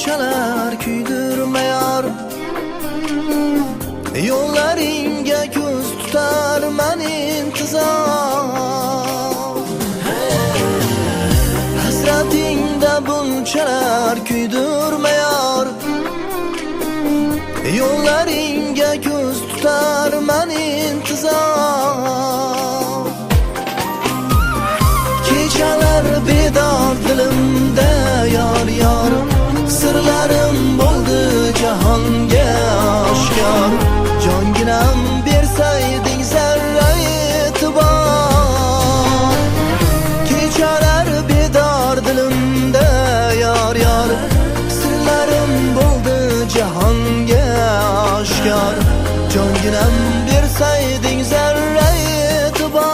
bunchalar kuydirmayar. Yo'llaringga ko'z tutar men intizor. Hasratingda bunchalar kuydirmayar. Yo'llaringga ko'z tutar men intizor. Kechalar bedor dilimda yor yor, sirlarim bo'ldi jahonga oshkor. Jonginam bersayding zarra e'tibor. Kechalar bedor dilimda yor yor, sirlarim bo'ldi jahonga oshkor. Jonginam bersayding zarra e'tibor.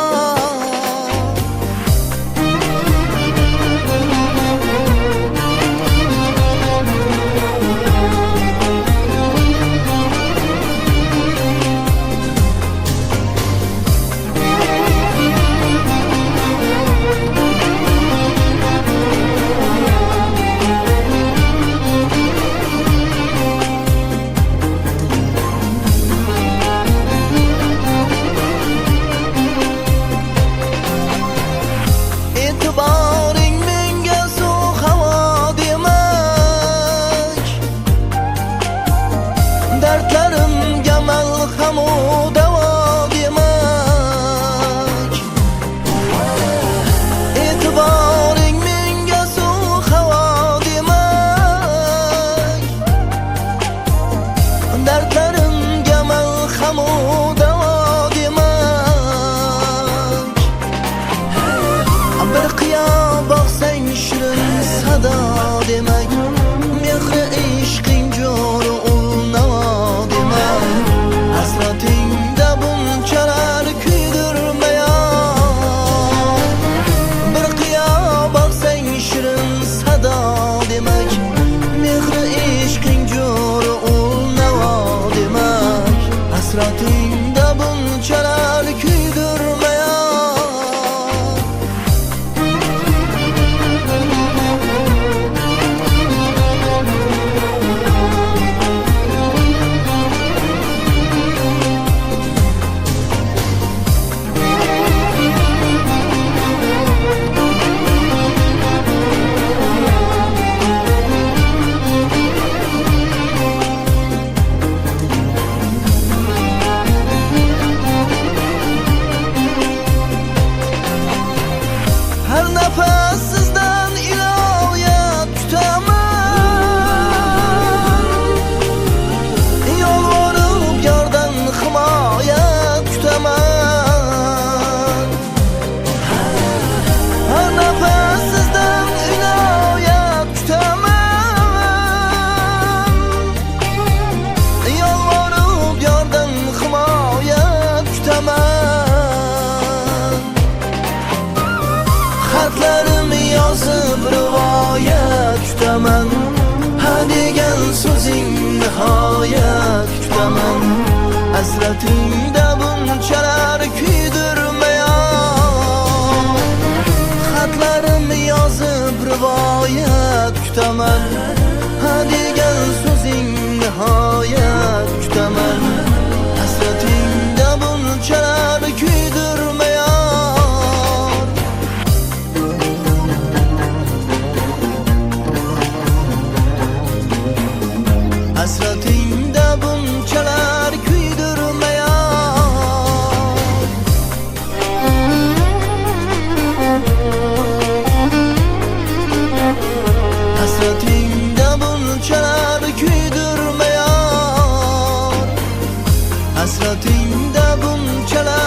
Demek mehri ishqing jo'ri ul navo demek. Hasratingda bunchalar kuydirmayar. Bir qiyo boqsang shirin sado demek. Mehri ishqing jo'ri ul navo demek. Hasratingda bunchalar kuydirmayar. Sizden iloyat kutaman. Yolvorib yordan himoyat kutaman. Har nafas sizden iloyat kutaman. Yolvorib yordan himoyat kutaman. Xatlarim yozib rivoyat kutaman. Ha degan so'zing nihoyat kutaman. Hasratingda bunchalar kuydirmayar. Xatlarim yozib rivoyat kutaman. Ha degan so'zing nihoyat kutaman. Hasratingda bunchalar kuydirmayar. Hasratingda bunchalar kuydirmayar. Hasratingda bunchalar kuydirmayar. Hasratingda bunchalar